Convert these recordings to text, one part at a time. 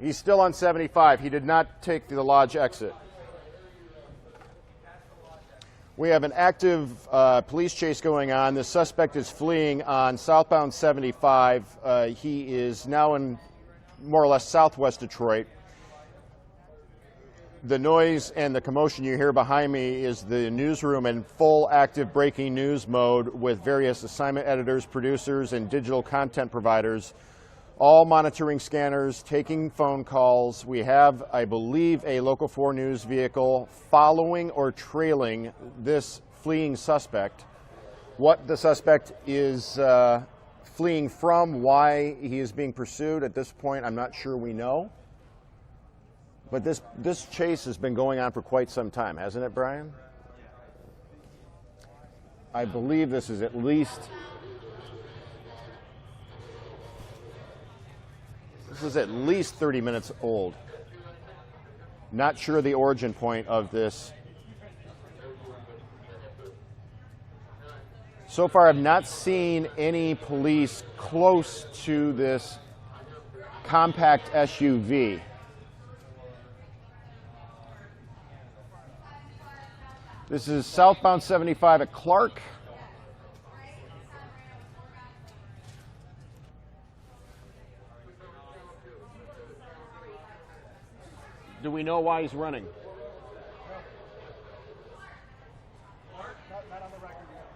He's still on 75. He did not take the lodge exit. We have an active police chase going on. The suspect is fleeing on southbound 75. He is now in more or less southwest Detroit. The noise and the commotion you hear behind me is the newsroom in full active breaking news mode with various assignment editors, producers, and digital content providers, all monitoring scanners, taking phone calls. We have, I believe, a Local 4 News vehicle following or trailing this fleeing suspect. What the suspect is fleeing from, why he is being pursued at this point, I'm not sure we know. But this chase has been going on for quite some time, hasn't it, Brian? I believe this is at least 30 minutes old. Not sure the origin point of this. So far, I've not seen any police close to this compact SUV. This is southbound 75 at Clark. Do we know why he's running? Not on the record yet.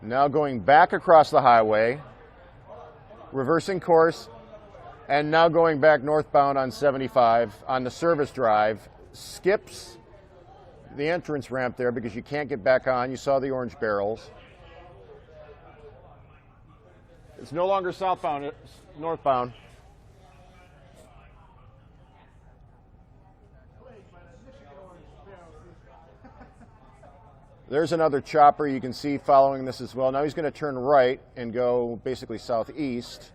Now going back across the highway, reversing course, and now going back northbound on 75 on the service drive, skips the entrance ramp there because you can't get back on. You saw the orange barrels. It's no longer southbound, it's northbound. There's another chopper you can see following this as well. Now he's going to turn right and go basically southeast.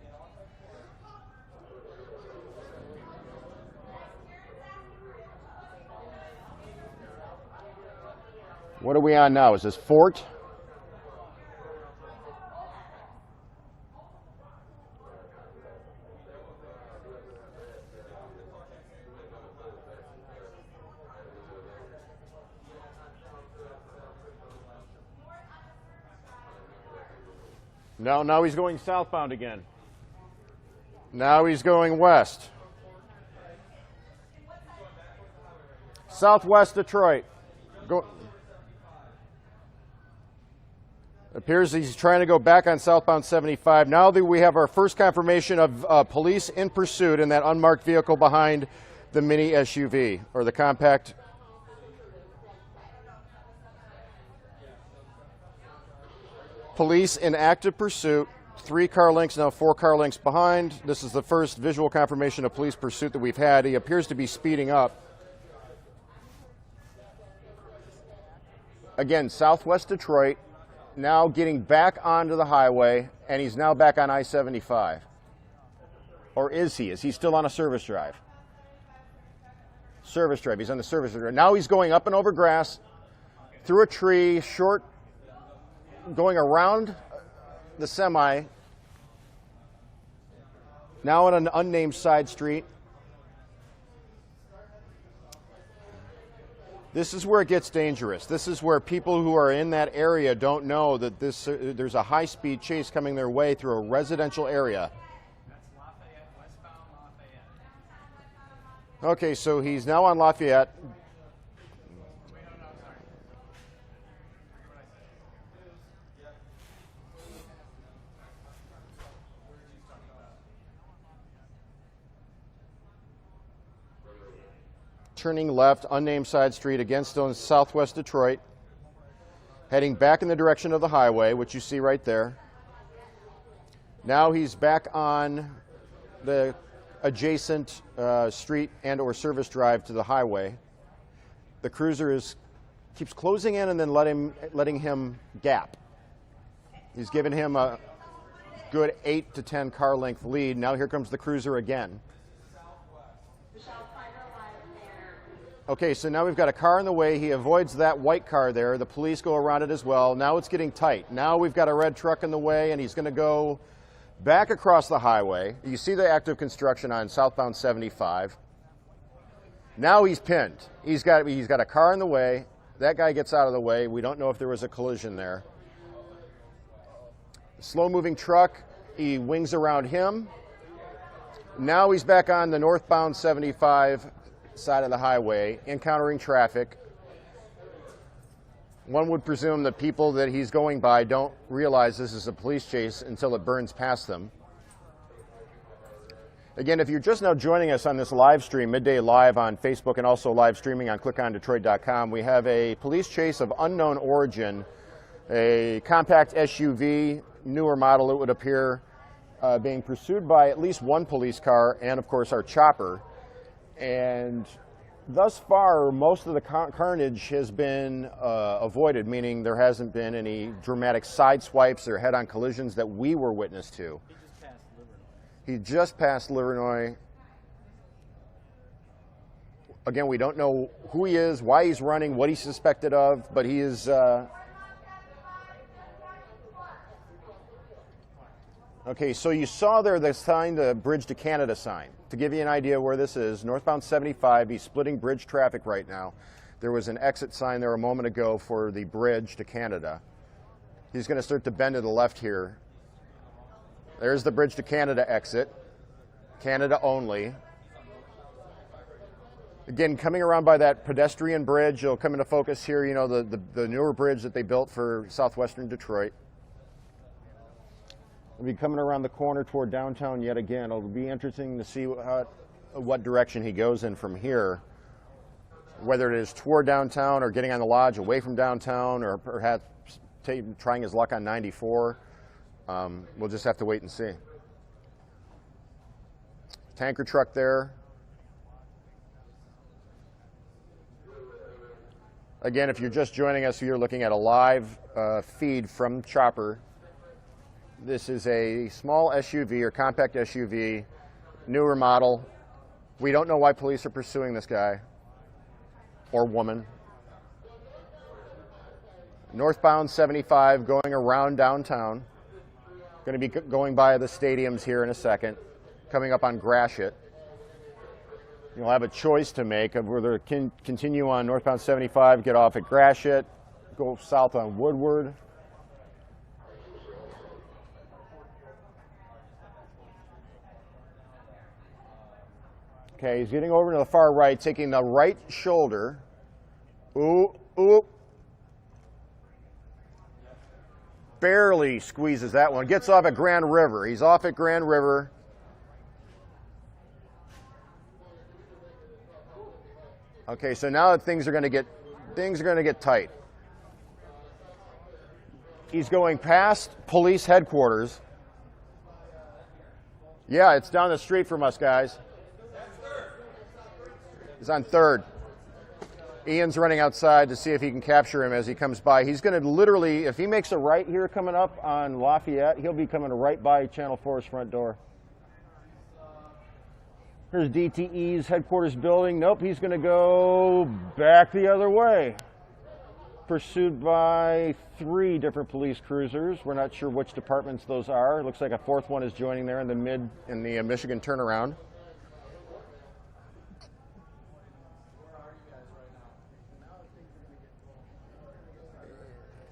What are we on now? Is this Fort? No, now he's going southbound again. Now he's going west. Southwest Detroit. Appears he's trying to go back on southbound 75. Now that we have our first confirmation of police in pursuit in that unmarked vehicle behind the mini SUV, or the compact. Police in active pursuit, 3 car lengths, now 4 car lengths behind. This is the first visual confirmation of police pursuit that we've had. He appears to be speeding up. Again, southwest Detroit, now getting back onto the highway, and he's now back on I-75. Or is he? Is he still on a service drive? Service drive. He's on the service drive. Now he's going up and over grass, through a tree, short, going around the semi, now on an unnamed side street. This is where it gets dangerous. This is where people who are in that area don't know that there's a high-speed chase coming their way through a residential area. That's Lafayette, westbound Lafayette. Okay, so he's now on Lafayette. Turning left, unnamed side street against on southwest Detroit, heading back in the direction of the highway, which you see right there. Now he's back on the adjacent street and or service drive to the highway. The cruiser keeps closing in and then letting him gap. He's given him a good 8 to 10 car length lead. Now here comes the cruiser again. Okay, so now we've got a car in the way. He avoids that white car there. The police go around it as well. Now it's getting tight. Now we've got a red truck in the way, and he's going to go back across the highway. You see the active construction on southbound 75. Now he's pinned. He's got a car in the way. That guy gets out of the way. We don't know if there was a collision there. Slow-moving truck. He wings around him. Now he's back on the northbound 75 side of the highway, encountering traffic. One would presume that people that he's going by don't realize this is a police chase until it burns past them. Again, if you're just now joining us on this live stream, Midday Live on Facebook and also live streaming on clickondetroit.com, we have a police chase of unknown origin, a compact SUV, newer model it would appear, being pursued by at least one police car and, of course, our chopper. And thus far, most of the carnage has been avoided, meaning there hasn't been any dramatic side swipes or head-on collisions that we were witness to. He just passed Livernois. Again, we don't know who he is, why he's running, what he's suspected of, but he is... Okay, so you saw there the sign, the Bridge to Canada sign. To give you an idea where this is, northbound 75, he's splitting bridge traffic right now. There was an exit sign there a moment ago for the Bridge to Canada. He's going to start to bend to the left here. There's the Bridge to Canada exit. Canada only. Again, coming around by that pedestrian bridge, it'll come into focus here, you know, the newer bridge that they built for southwestern Detroit. We'll be coming around the corner toward downtown yet again. It'll be interesting to see what direction he goes in from here, whether it is toward downtown or getting on the lodge away from downtown or perhaps trying his luck on 94. We'll just have to wait and see. Tanker truck there. Again, if you're just joining us, you're looking at a live feed from Chopper. This is a small SUV or compact SUV, newer model. We don't know why police are pursuing this guy or woman. Northbound 75 going around downtown. Going to be going by the stadiums here in a second, coming up on Gratiot. You'll have a choice to make of whether to continue on northbound 75, get off at Gratiot, go south on Woodward. Okay, he's getting over to the far right, taking the right shoulder. Ooh, ooh. Barely squeezes that one. Gets off at Grand River. He's off at Grand River. Okay, so now things are going to get tight. He's going past police headquarters. Yeah, it's down the street from us, guys. He's on 3rd. Ian's running outside to see if he can capture him as he comes by. He's going to literally, if he makes a right here coming up on Lafayette, he'll be coming right by Channel 4's front door. Here's DTE's headquarters building. Nope, he's going to go back the other way. Pursued by 3 different police cruisers. We're not sure which departments those are. It looks like a 4th one is joining there in the Michigan turnaround.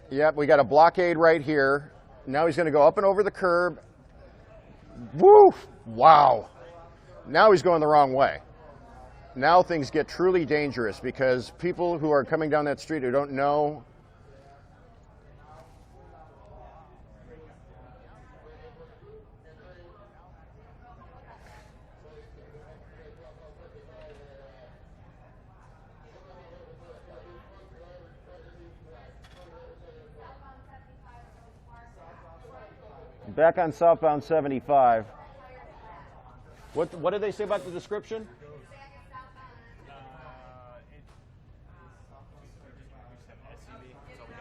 Yep, we got a blockade right here. Now he's going to go up and over the curb. Woo! Wow. Now he's going the wrong way. Now things get truly dangerous because people who are coming down that street who don't know back on southbound 75. What did they say about the description?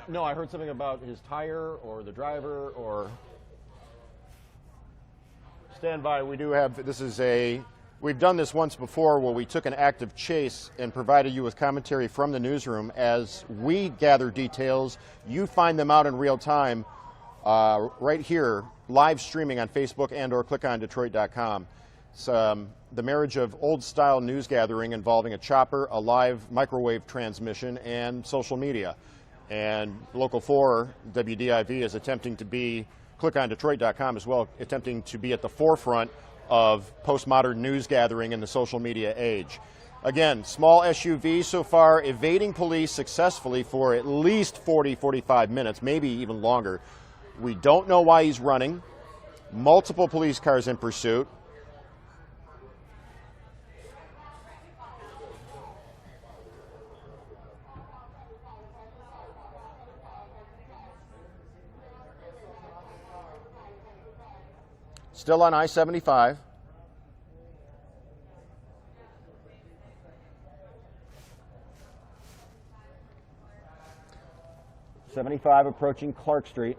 No, I heard something about his tire or the driver or... Stand by, we do have, this is a We've done this once before where we took an active chase and provided you with commentary from the newsroom. As we gather details, you find them out in real time right here, live streaming on Facebook and or clickondetroit.com. It's the marriage of old-style news gathering involving a chopper, a live microwave transmission, and social media. And Local 4, WDIV, is attempting to be, clickondetroit.com as well, attempting to be at the forefront of postmodern news gathering in the social media age. Again, small SUV so far evading police successfully for at least 40, 45 minutes, maybe even longer. We don't know why he's running. Multiple police cars in pursuit. Still on I-75. I-75 approaching Clark Street.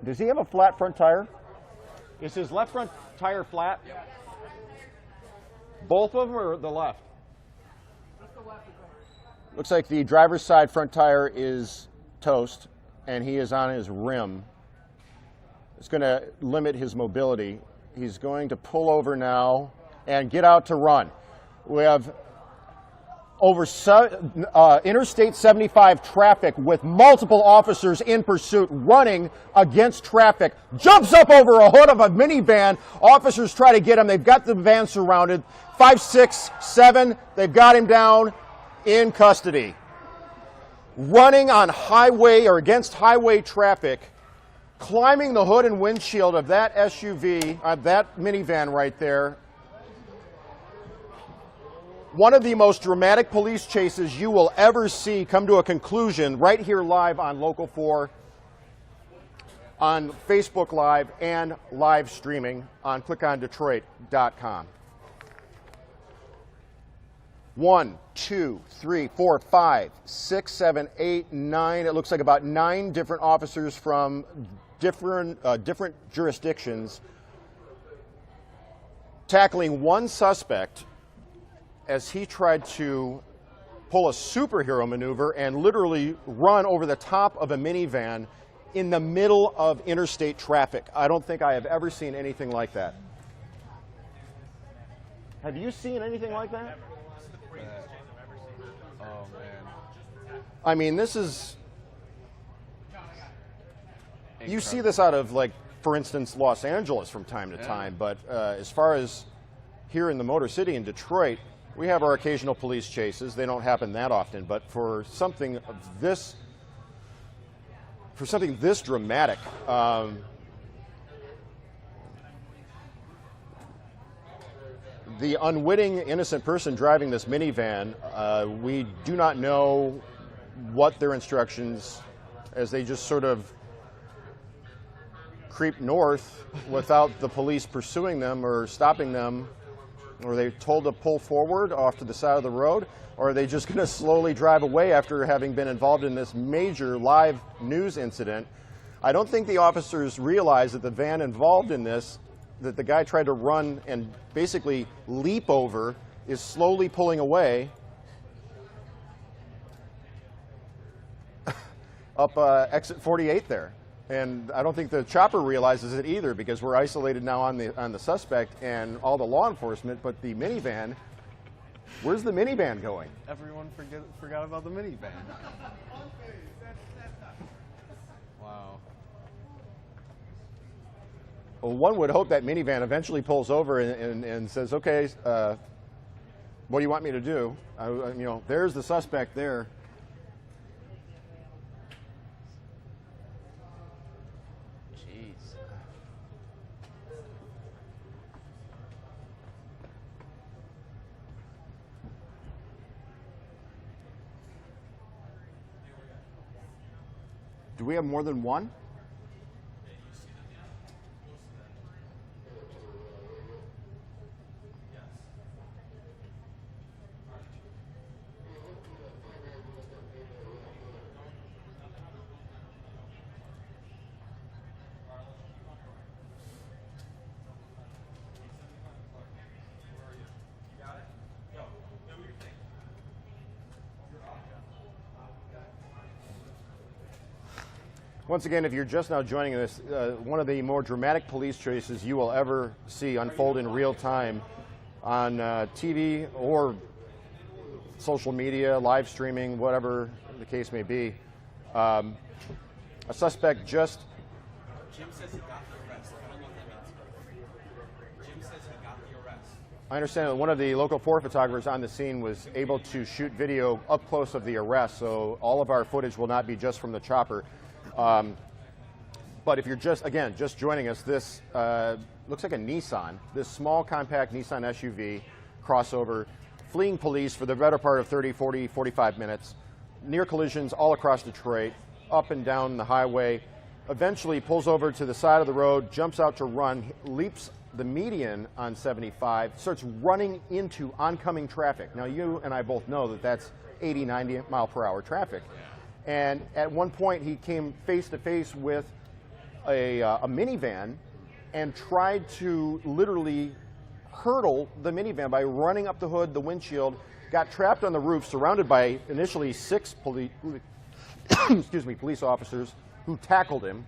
Does he have a flat front tire? Is his left front tire flat? Yep. Both of them or the left? Just the left. Looks like the driver's side front tire is toast, and he is on his rim. It's going to limit his mobility. He's going to pull over now and get out to run. We have over Interstate 75 traffic with multiple officers in pursuit running against traffic. Jumps up over a hood of a minivan. Officers try to get him. They've got the van surrounded. 5, 6, 7. They've got him down. In custody. Running on highway or against highway traffic, climbing the hood and windshield of that SUV, that minivan right there. One of the most dramatic police chases you will ever see come to a conclusion right here live on Local 4, on Facebook Live, and live streaming on clickondetroit.com. 1, 2, 3, 4, 5, 6, 7, 8, 9. It looks like about 9 different officers from different jurisdictions tackling one suspect as he tried to pull a superhero maneuver and literally run over the top of a minivan in the middle of interstate traffic. I don't think I have ever seen anything like that. Have you seen anything like that? Oh, man. I mean, this is, you see this out of, like, for instance, Los Angeles from time to time, but as far as here in the Motor City in Detroit, we have our occasional police chases. They don't happen that often, but for something of this, dramatic, the unwitting, innocent person driving this minivan, we do not know what their instructions, as they just sort of creep north without the police pursuing them or stopping them. Or are they told to pull forward off to the side of the road? Or are they just going to slowly drive away after having been involved in this major live news incident? I don't think the officers realize that the van involved in this, that the guy tried to run and basically leap over, is slowly pulling away up exit 48 there. And I don't think the chopper realizes it either, because we're isolated now on the suspect and all the law enforcement, but the minivan, where's the minivan going? Everyone forgot about the minivan. Wow. Well, one would hope that minivan eventually pulls over and says, okay, what do you want me to do? There's the suspect there. Jeez. Do we have more than one? Once again, if you're just now joining us, one of the more dramatic police chases you will ever see unfold in real time on TV or social media, live streaming, whatever the case may be. A suspect just... Jim says he got the arrest. I don't know what that means. Jim says he got the arrest. I understand that one of the local 4 photographers on the scene was able to shoot video up close of the arrest, so all of our footage will not be just from the chopper. But if you're just joining us, this looks like a Nissan, this small compact Nissan SUV crossover, fleeing police for the better part of 30, 40, 45 minutes, near collisions all across Detroit, up and down the highway, eventually pulls over to the side of the road, jumps out to run, leaps the median on 75, starts running into oncoming traffic. Now, you and I both know that that's 80, 90 mile per hour traffic. And at one point, he came face to face with a minivan and tried to literally hurdle the minivan by running up the hood, the windshield, got trapped on the roof, surrounded by initially 6 police officers who tackled him.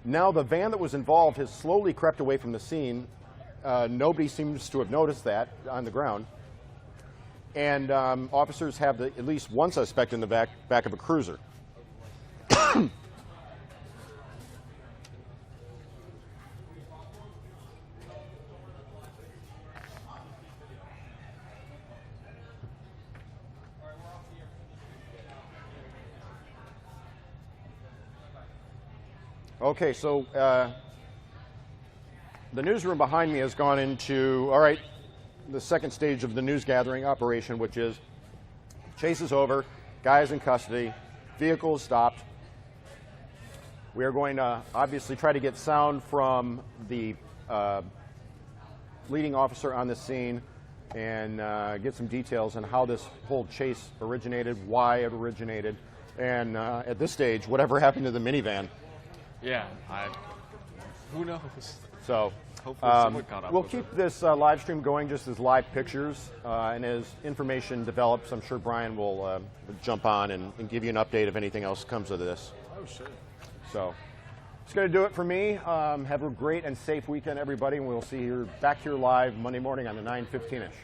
Now the van that was involved has slowly crept away from the scene. Nobody seems to have noticed that on the ground. And officers have at least one suspect in the back of a cruiser. Okay, so the newsroom behind me has gone into, all right, the second stage of the news gathering operation, which is chase is over, guy is in custody, vehicle is stopped. We are going to obviously try to get sound from the leading officer on the scene and get some details on how this whole chase originated, why it originated, and at this stage, whatever happened to the minivan. Yeah, who knows? So Hopefully someone caught up we'll with keep it. this live stream going just as live pictures, and as information develops, I'm sure Brian will jump on and give you an update if anything else comes of this. Oh, sure. So it's going to do it for me. Have a great and safe weekend, everybody, and we'll see you back here live Monday morning on the 9:15-ish.